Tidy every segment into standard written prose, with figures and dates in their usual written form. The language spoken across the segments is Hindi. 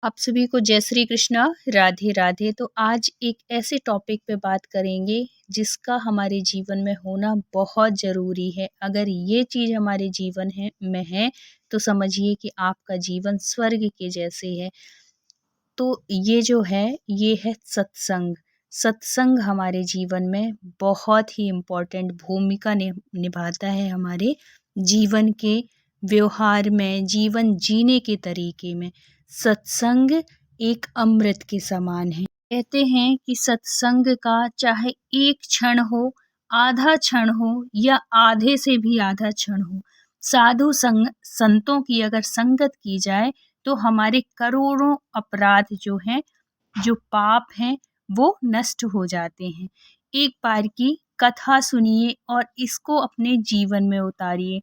आप सभी को जय श्री कृष्णा, राधे राधे। तो आज एक ऐसे टॉपिक पे बात करेंगे जिसका हमारे जीवन में होना बहुत ज़रूरी है। अगर ये चीज़ हमारे जीवन में है तो समझिए कि आपका जीवन स्वर्ग के जैसे है। तो ये जो है ये है सत्संग। सत्संग हमारे जीवन में बहुत ही इम्पोर्टेंट भूमिका निभाता है हमारे जीवन के व्यवहार में, जीवन जीने के तरीके में। सत्संग एक अमृत के समान है। कहते हैं कि सत्संग का चाहे एक क्षण हो, आधा क्षण हो या आधे से भी आधा क्षण हो, साधु संतों की अगर संगत की जाए तो हमारे करोड़ों अपराध जो हैं, जो पाप हैं, वो नष्ट हो जाते हैं। एक बार की कथा सुनिए और इसको अपने जीवन में उतारिए।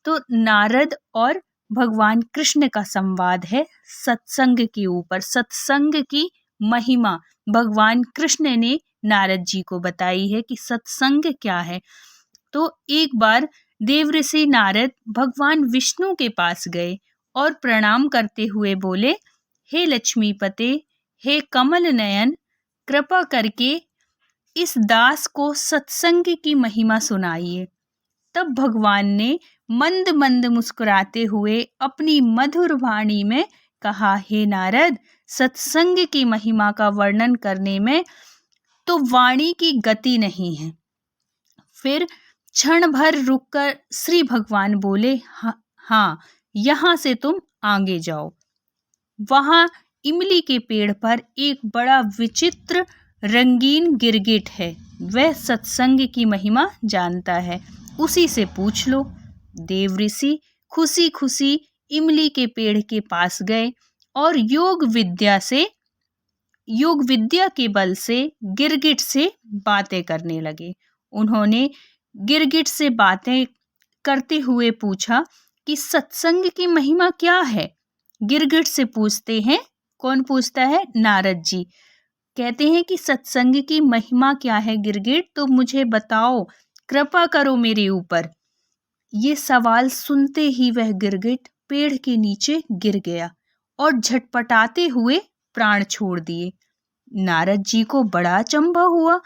तो नारद और भगवान कृष्ण का संवाद है सत्संग के ऊपर। सत्संग की महिमा भगवान कृष्ण ने नारद जी को बताई है कि सत्संग क्या है। तो एक बार देवऋषि नारद भगवान विष्णु के पास गए और प्रणाम करते हुए बोले, हे लक्ष्मीपते, हे कमल नयन, कृपा करके इस दास को सत्संग की महिमा सुनाइए। तब भगवान ने मंद मंद मुस्कुराते हुए अपनी मधुर वाणी में कहा, हे नारद, सत्संग की महिमा का वर्णन करने में तो वाणी की गति नहीं है। फिर क्षण भर रुककर श्री भगवान बोले, हाँ, यहाँ से तुम आगे जाओ। वहां इमली के पेड़ पर एक बड़ा विचित्र रंगीन गिरगिट है। वह सत्संग की महिमा जानता है, उसी से पूछ लो। देवऋषि खुशी खुशी इमली के पेड़ के पास गए और योग विद्या के बल से गिरगिट से बातें करने लगे। उन्होंने गिरगिट से बातें करते हुए पूछा कि सत्संग की महिमा क्या है। गिरगिट से पूछते हैं, कौन पूछता है? नारद जी। कहते हैं कि सत्संग की महिमा क्या है गिरगिट, तो मुझे बताओ, कृपा करो मेरे ऊपर। ये सवाल सुनते ही वह गिरगिट पेड़ के नीचे गिर गया और झटपटाते हुए प्राण छोड़ दिए। नारद जी को बड़ा अचंभा हुआ।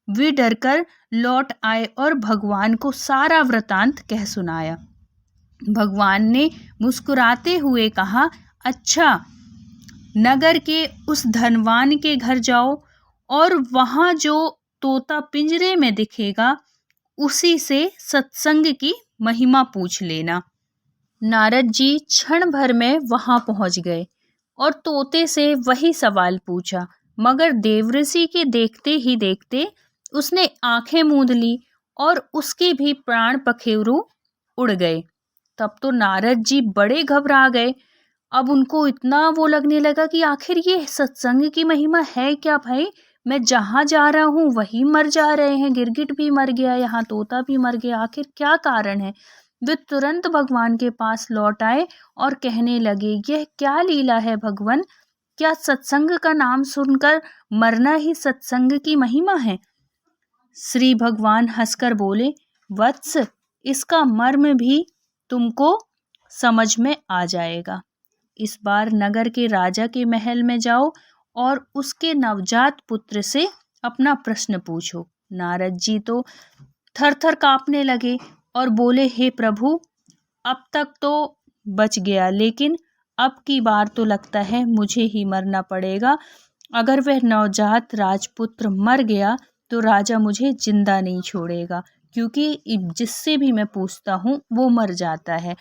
वे डरकर लौट आए और भगवान को सारा वृतांत कह सुनाया। भगवान ने मुस्कुराते हुए कहा, अच्छा, नगर के उस धनवान के घर जाओ और वहां जो तोता पिंजरे में दिखेगा उसी से सत्संग की महिमा पूछ लेना। नारद जी क्षण भर में वहां पहुंच गए और तोते से वही सवाल पूछा, मगर देवऋषि के देखते ही देखते उसने आंखें मूंद ली और उसके भी प्राण पखेरु उड़ गए। तब तो नारद जी बड़े घबरा गए। अब उनको इतना वो लगने लगा कि आखिर ये सत्संग की महिमा है क्या भाई? मैं जहाँ जा रहा हूँ वही मर जा रहे हैं, गिरगिट भी मर गया, यहाँ तोता भी मर गया, आखिर क्या कारण है? वे तुरंत भगवान के पास लौट आए और कहने लगे, यह क्या लीला है भगवान? क्या सत्संग का नाम सुनकर मरना ही सत्संग की महिमा है? श्री भगवान हंसकर बोले, वत्स, इसका मर्म भी तुमको समझ में आ जाएगा। इस बार नगर के राजा के महल में जाओ और उसके नवजात पुत्र से अपना प्रश्न पूछो। नारद जी तो थर थर कांपने लगे और बोले, हे प्रभु, अब तक तो बच गया, लेकिन अब की बार तो लगता है मुझे ही मरना पड़ेगा। अगर वह नवजात राजपुत्र मर गया तो राजा मुझे जिंदा नहीं छोड़ेगा, क्योंकि जिससे भी मैं पूछता हूँ वो मर जाता है।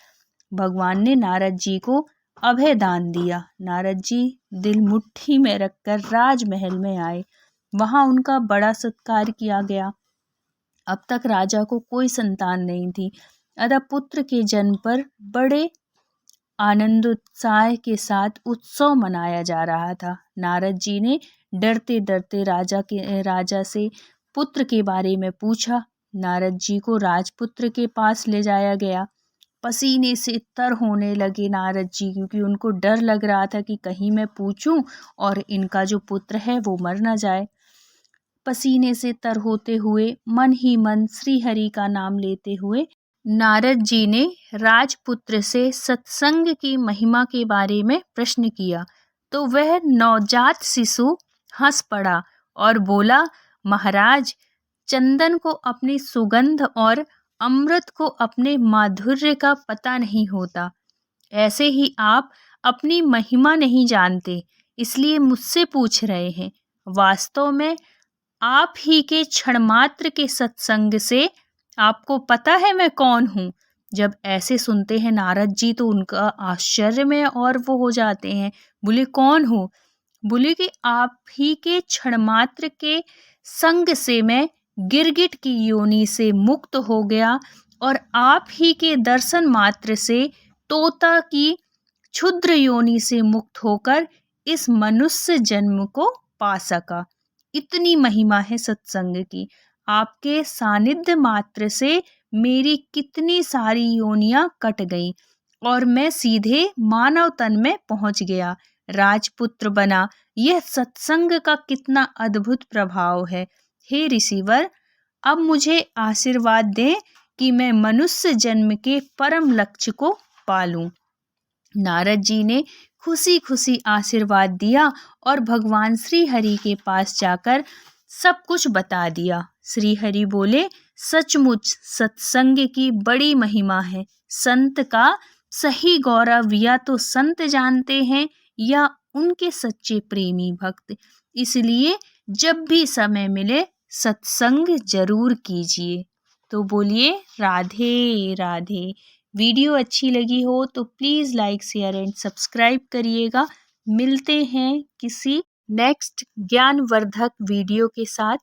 भगवान ने नारद जी को अभय दान दिया। नारद जी दिल मुट्ठी में रखकर राजमहल में आए। वहां उनका बड़ा सत्कार किया गया। अब तक राजा को कोई संतान नहीं थी, अतः पुत्र के जन्म पर बड़े आनंद उत्साह के साथ उत्सव मनाया जा रहा था। नारद जी ने डरते डरते राजा से पुत्र के बारे में पूछा। नारद जी को राजपुत्र के पास ले जाया गया। पसीने से तर होने लगे नारद जी, क्योंकि उनको डर लग रहा था कि कहीं मैं पूछूं और इनका जो पुत्र है वो मर ना जाए। पसीने से तर होते हुए मन ही मन श्री हरि का नाम लेते हुए नारद जी ने राजपुत्र से सत्संग की महिमा के बारे में प्रश्न किया। तो वह नवजात शिशु हंस पड़ा और बोला, महाराज, चंदन को अपनी सुगंध और अमृत को अपने माधुर्य का पता नहीं होता। ऐसे ही आप अपनी महिमा नहीं जानते, इसलिए मुझसे पूछ रहे हैं। वास्तव में आप ही के क्षण मात्र के सत्संग से आपको पता है मैं कौन हूँ। जब ऐसे सुनते हैं नारद जी तो उनका आश्चर्य में और वो हो जाते हैं। बोले, कौन हो? बोले कि आप ही के क्षण मात्र के संग से मैं गिरगिट की योनि से मुक्त हो गया और आप ही के दर्शन मात्र से तोता की क्षुद्र योनि से मुक्त होकर इस मनुष्य जन्म को पा सका। इतनी महिमा है सत्संग की। आपके सानिध्य मात्र से मेरी कितनी सारी योनियां कट गईं और मैं सीधे मानव तन में पहुंच गया, राजपुत्र बना। यह सत्संग का कितना अद्भुत प्रभाव है। हे ऋषिवर, अब मुझे आशीर्वाद दें कि मैं मनुष्य जन्म के परम लक्ष्य को पालूं। नारद जी ने खुशी खुशी आशीर्वाद दिया और भगवान श्री हरि के पास जाकर सब कुछ बता दिया। श्री हरि बोले, सचमुच सत्संग की बड़ी महिमा है। संत का सही गौरव या तो संत जानते हैं या उनके सच्चे प्रेमी भक्त। इसलिए जब भी समय मिले सत्संग जरूर कीजिए। तो बोलिए राधे राधे। वीडियो अच्छी लगी हो तो please like, share and subscribe करिएगा। मिलते हैं किसी नेक्स्ट ज्ञानवर्धक वीडियो के साथ।